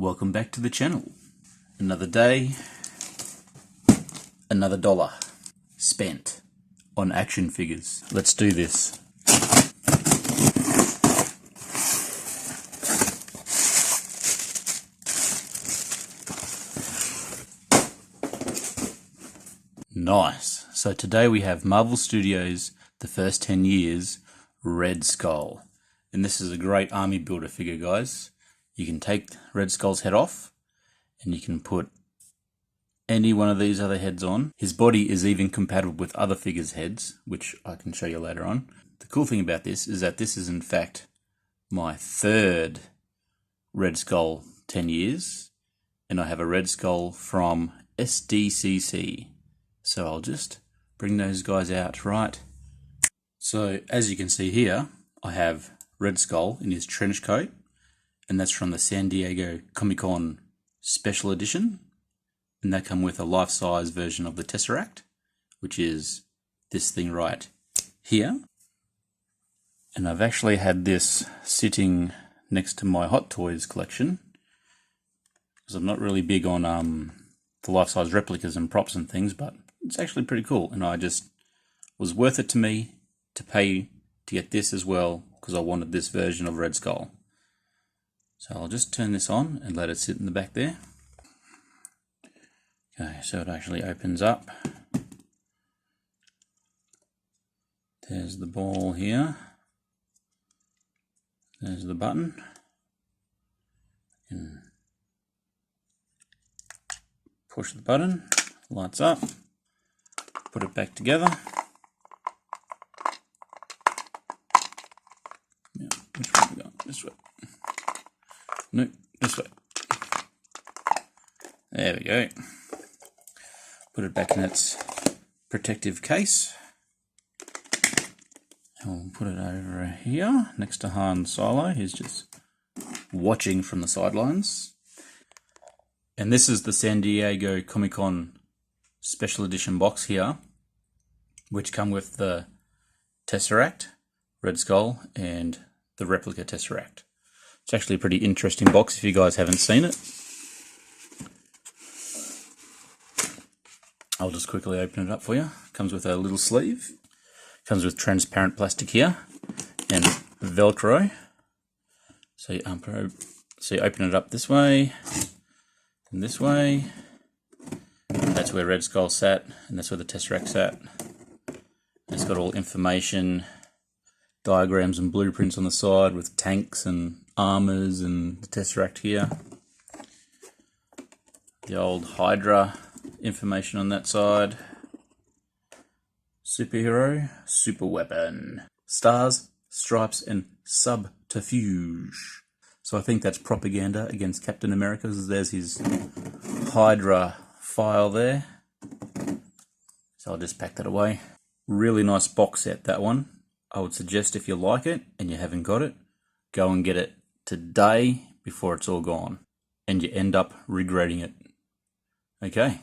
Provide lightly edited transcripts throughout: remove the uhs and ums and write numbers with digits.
Welcome back to the channel. Another day, another dollar spent on action figures. Let's do this. Nice. So today we have Marvel Studios, the first 10 years, Red Skull. And this is a great army builder figure, guys. You can take Red Skull's head off and you can put any one of these other heads on. His body is even compatible with other figures' heads, which I can show you later on. The cool thing about this is that this is in fact my third Red Skull 10 years, and I have a Red Skull from SDCC. So I'll just bring those guys out right. So as you can see here, I have Red Skull in his trench coat, and that's from the San Diego Comic-Con Special Edition. And that come with a life-size version of the Tesseract, which is this thing right here. And I've actually had this sitting next to my Hot Toys collection, because I'm not really big on the life-size replicas and props and things, but it's actually pretty cool. And I just was worth it to me to pay to get this as well, because I wanted this version of Red Skull. So I'll just turn this on and let it sit in the back there. Okay, so it actually opens up. There's the ball here. There's the button. And push the button, lights up, put it back together. Yeah, which way we go? This way. No, this way. There we go. Put it back in its protective case. And we'll put it over here next to Han Solo. He's just watching from the sidelines. And this is the San Diego Comic-Con Special Edition box here, which come with the Tesseract, Red Skull, and the replica Tesseract. It's actually a pretty interesting box if you guys haven't seen it. I'll just quickly open it up for you. Comes with a little sleeve. Comes with transparent plastic here and Velcro. So you open it up this way and this way. That's where Red Skull sat, and that's where the Tesseract sat. It's got all information, diagrams and blueprints on the side with tanks and armors and the Tesseract here. The old Hydra information on that side. Superhero, super weapon, stars, stripes, and subterfuge. So I think that's propaganda against Captain America. There's his Hydra file there. So I'll just pack that away. Really nice box set, that one. I would suggest if you like it and you haven't got it, go and get it today before it's all gone and you end up regretting it. Okay,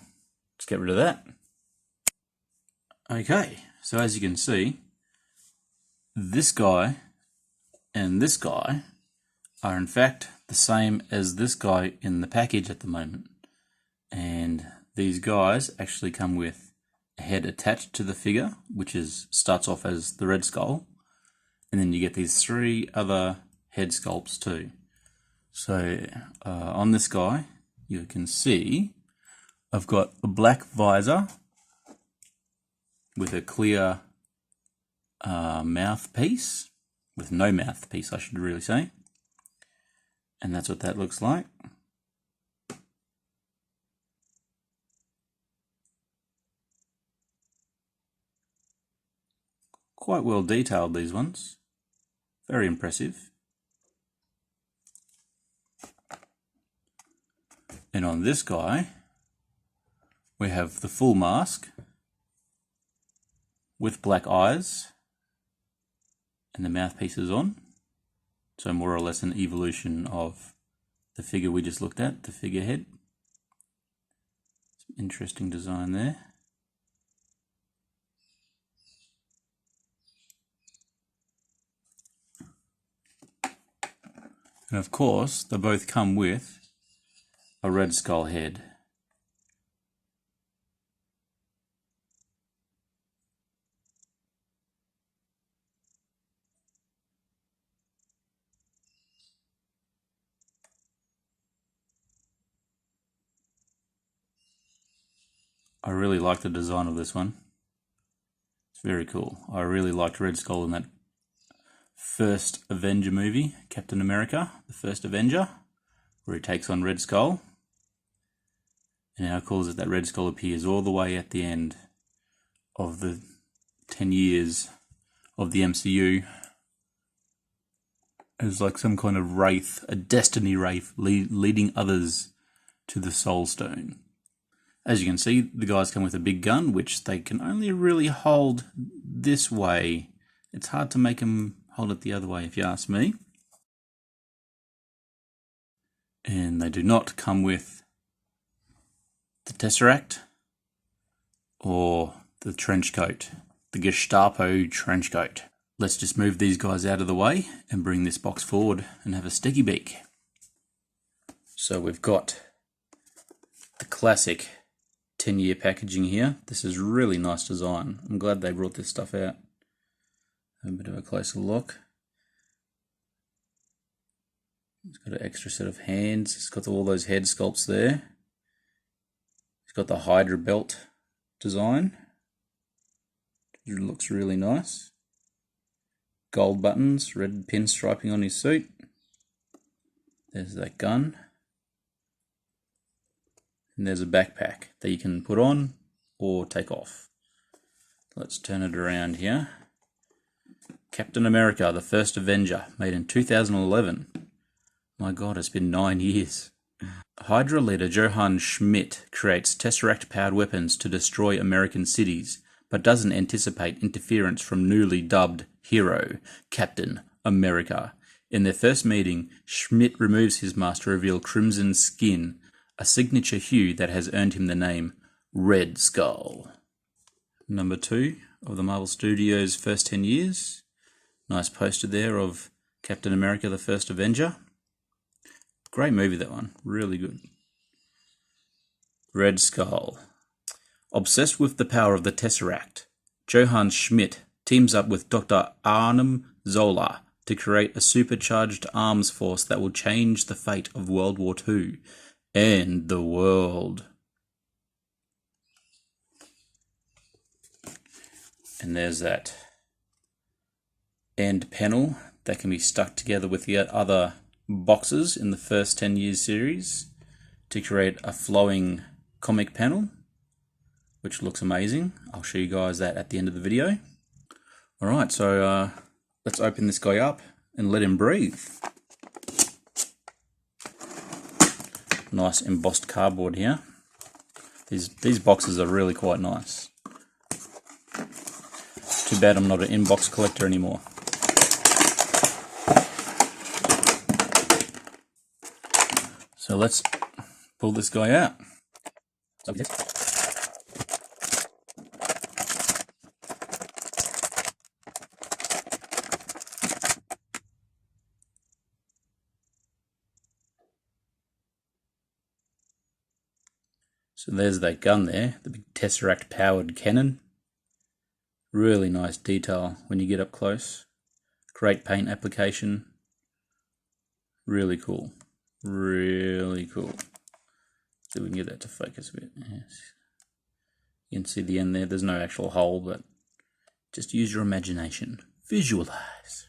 let's get rid of that. Okay, so as you can see, this guy and this guy are in fact the same as this guy in the package at the moment. And these guys actually come with a head attached to the figure, which starts off as the Red Skull. And then you get these three other head sculpts too. So on this guy, you can see I've got a black visor with a clear mouthpiece, with no mouthpiece I should really say. And that's what that looks like. Quite well detailed, these ones. Very impressive. And on this guy, we have the full mask with black eyes and the mouthpiece is on. So more or less an evolution of the figure we just looked at, the figurehead. Some interesting design there. And of course, they both come with a Red Skull head. I really like the design of this one. It's very cool. I really liked Red Skull in that first Avenger movie, Captain America, the first Avenger, where he takes on Red Skull. And how cool is it that Red Skull appears all the way at the end of the 10 years of the MCU as like some kind of wraith, a destiny wraith leading others to the Soul Stone. As you can see, the guys come with a big gun, which they can only really hold this way. It's hard to make them hold it the other way, if you ask me. And they do not come with the Tesseract or the trench coat, the Gestapo trench coat. Let's just move these guys out of the way and bring this box forward and have a sticky beak. So we've got the classic 10-year packaging here. This is really nice design. I'm glad they brought this stuff out. Have a bit of a closer look. It's got an extra set of hands. It's got all those head sculpts there. It's got the Hydra belt design. It looks really nice. Gold buttons, red pinstriping on his suit. There's that gun. And there's a backpack that you can put on or take off. Let's turn it around here. Captain America, the first Avenger, made in 2011. My God, it's been 9 years. Hydra leader Johann Schmidt creates Tesseract-powered weapons to destroy American cities, but doesn't anticipate interference from newly dubbed hero, Captain America. In their first meeting, Schmidt removes his mask to reveal crimson skin, a signature hue that has earned him the name Red Skull. Number 2 of the Marvel Studios' first 10 years. Nice poster there of Captain America, the first Avenger. Great movie, that one. Really good. Red Skull. Obsessed with the power of the Tesseract, Johann Schmidt teams up with Dr. Arnim Zola to create a supercharged arms force that will change the fate of World War II and the world. And there's that end panel that can be stuck together with the other boxes in the first 10 years series to create a flowing comic panel, which looks amazing. I'll show you guys that at the end of the video. Alright, so let's open this guy up and let him breathe. Nice embossed cardboard here. These boxes are really quite nice. Too bad I'm not an inbox collector anymore. So let's pull this guy out. So there's that gun there, the big Tesseract powered cannon. Really nice detail when you get up close. Great paint application. Really cool. Really cool. See if we can get that to focus a bit. Yes. You can see the end there. There's no actual hole, but just use your imagination. Visualize.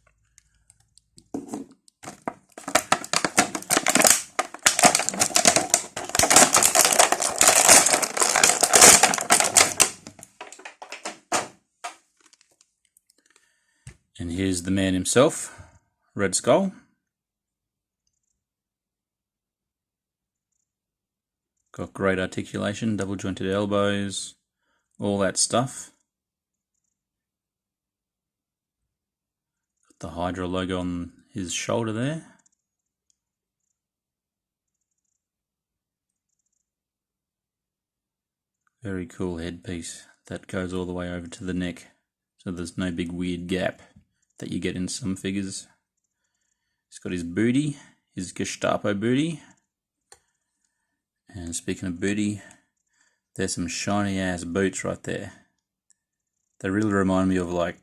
And here's the man himself, Red Skull. Got great articulation, double jointed elbows, all that stuff. Got the Hydra logo on his shoulder there. Very cool headpiece that goes all the way over to the neck, so there's no big weird gap that you get in some figures. He's got his booty, his Gestapo booty. And speaking of booty, there's some shiny ass boots right there. They really remind me of like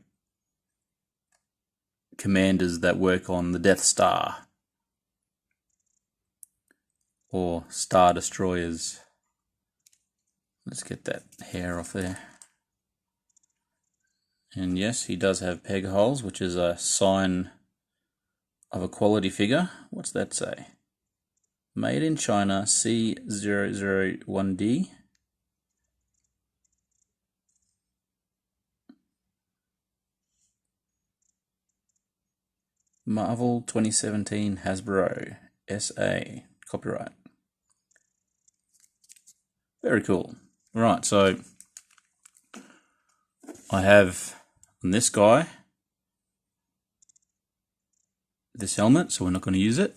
commanders that work on the Death Star or Star Destroyers. Let's get that hair off there. And yes, he does have peg holes, which is a sign of a quality figure. What's that say? Made in China, C001D. Marvel 2017 Hasbro SA. Copyright. Very cool. Right, so I have on this guy this helmet, so we're not going to use it.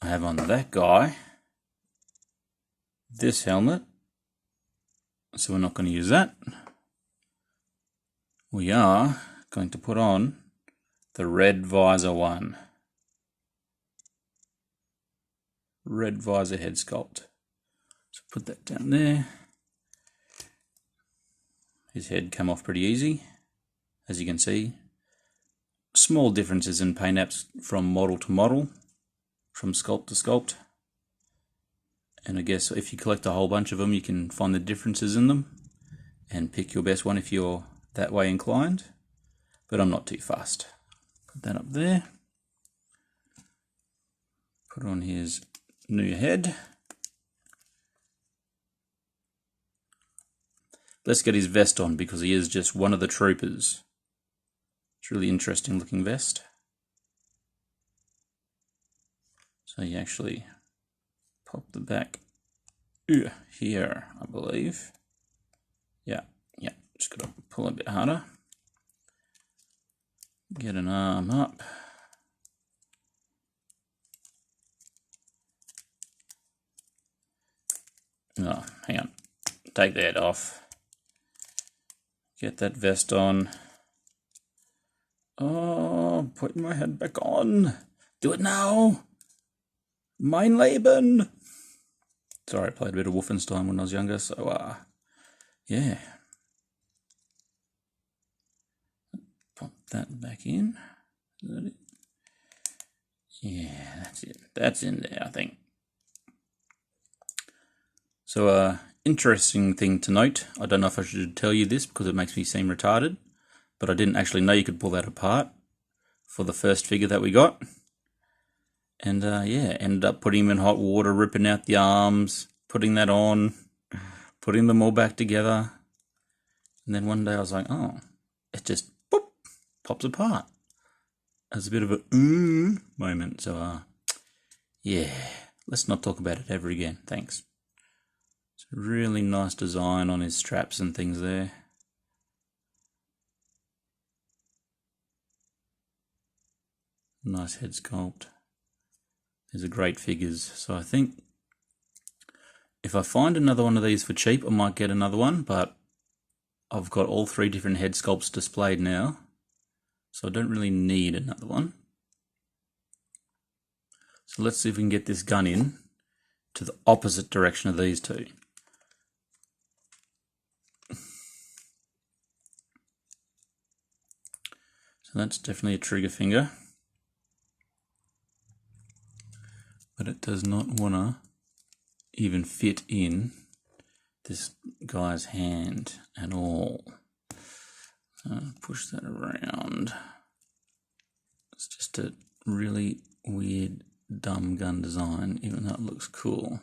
I have on that guy this helmet, so we're not going to use that. We are going to put on the red visor one. Red visor head sculpt. So put that down there. His head came off pretty easy, as you can see. Small differences in paint apps from model to model, from sculpt to sculpt. And I guess if you collect a whole bunch of them, you can find the differences in them and pick your best one if you're that way inclined. But I'm not too fussed. Put that up there. Put on his new head. Let's get his vest on because he is just one of the troopers. It's a really interesting looking vest. So you actually pop the back here, I believe. Yeah, just gotta pull a bit harder. Get an arm up. Oh, hang on. Take that off. Get that vest on. Oh, putting my head back on. Do it now. Mein Leben. Sorry, I played a bit of Wolfenstein when I was younger, so yeah. Pop that back in. Is that it? Yeah, that's it. That's in there, I think. So, interesting thing to note. I don't know if I should tell you this because it makes me seem retarded, but I didn't actually know you could pull that apart for the first figure that we got. And yeah, ended up putting him in hot water, ripping out the arms, putting that on, putting them all back together. And then one day I was like, oh, it just boop, pops apart. As a bit of a moment. So yeah, let's not talk about it ever again. Thanks. It's a really nice design on his straps and things there. Nice head sculpt. These are great figures. So I think if I find another one of these for cheap, I might get another one, but I've got all three different head sculpts displayed now, so I don't really need another one. So let's see if we can get this gun in to the opposite direction of these two. So that's definitely a trigger finger, but it does not want to even fit in this guy's hand at all. Push that around. It's just a really weird, dumb gun design, even though it looks cool.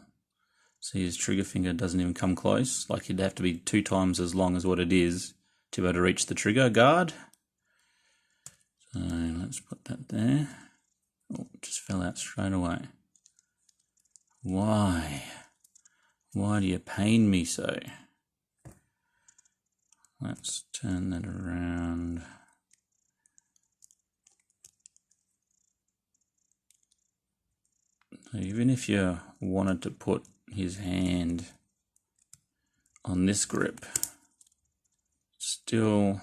See, his trigger finger doesn't even come close. Like, it'd have to be 2 times as long as what it is to be able to reach the trigger guard. So let's put that there. Oh, it just fell out straight away. Why? Why do you pain me so? Let's turn that around. So even if you wanted to put his hand on this grip, still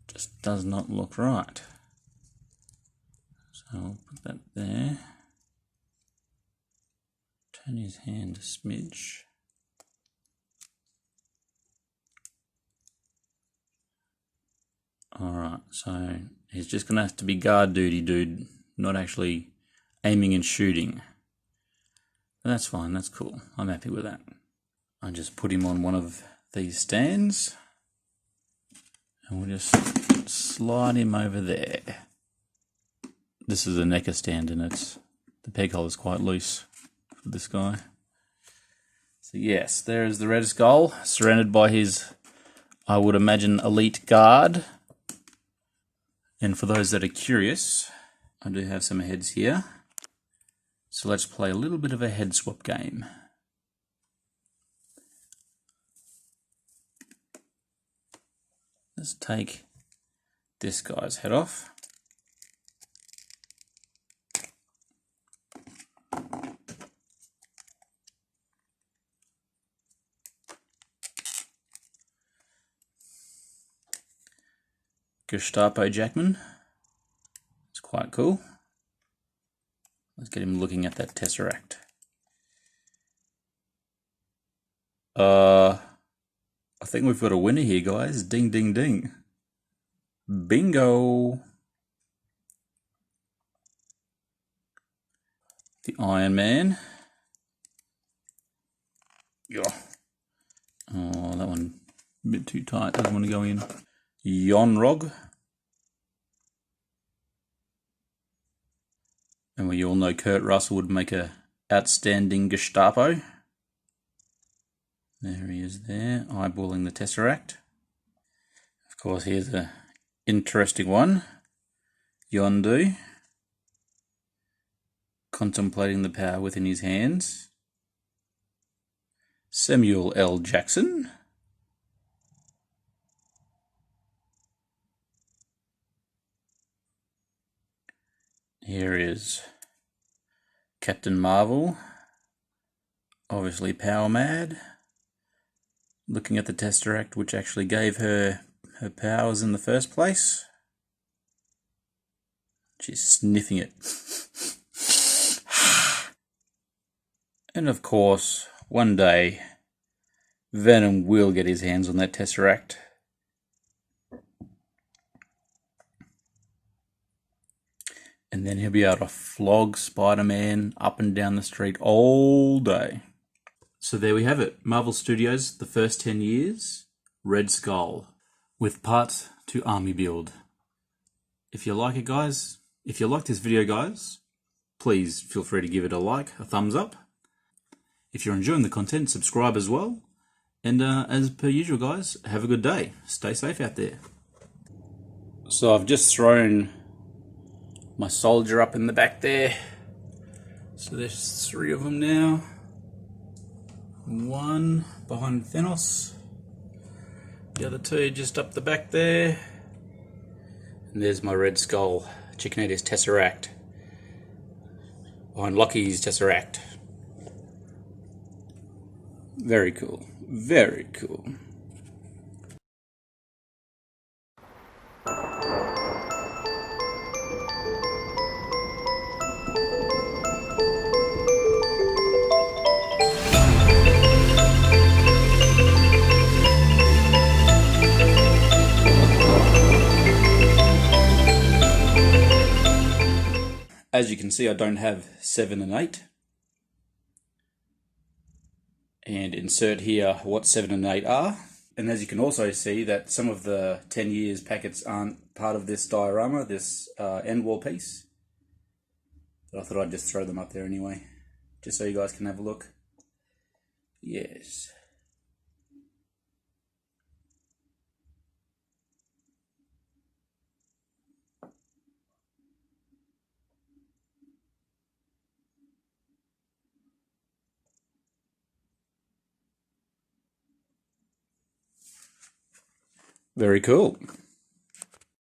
just does not look right. So So I'll put that there. Turn his hand a smidge. Alright, so he's just going to have to be guard duty, dude, not actually aiming and shooting. But that's fine, that's cool. I'm happy with that. I just put him on one of these stands. And we'll just slide him over there. This is a NECA stand and the peg hole is quite loose for this guy. So yes, there is the Red Skull, surrounded by his, I would imagine, elite guard. And for those that are curious, I do have some heads here. So let's play a little bit of a head swap game. Let's take this guy's head off. Gestapo Jackman. It's quite cool. Let's get him looking at that Tesseract. I think we've got a winner here, guys. Ding, ding, ding. Bingo! The Iron Man. Yeah. Oh, that one a bit too tight. Doesn't want to go in. Yon-Rogg. And we all know Kurt Russell would make a outstanding Gestapo. There he is there, eyeballing the Tesseract. Of course, here's an interesting one. Yondu. Contemplating the power within his hands. Samuel L. Jackson. Here is Captain Marvel, obviously power mad, looking at the Tesseract, which actually gave her powers in the first place. She's sniffing it. And of course, one day, Venom will get his hands on that Tesseract. And then he'll be able to flog Spider-Man up and down the street all day. So there we have it. Marvel Studios, the first 10 years, Red Skull, with parts to army build. If you like it, guys, if you like this video, guys, please feel free to give it a like, a thumbs up. If you're enjoying the content, subscribe as well. And as per usual, guys, have a good day. Stay safe out there. So I've just thrown my soldier up in the back there. So there's 3 of them now. 1 behind Thanos. The other 2 just up the back there. And there's my Red Skull, checking out his Tesseract. Behind Loki's Tesseract. Very cool. Very cool. As you can see, I don't have 7 and 8. And insert here what 7 and 8 are. And as you can also see that some of the 10 years packets aren't part of this diorama, this end wall piece. But I thought I'd just throw them up there anyway, just so you guys can have a look. Yes. Very cool.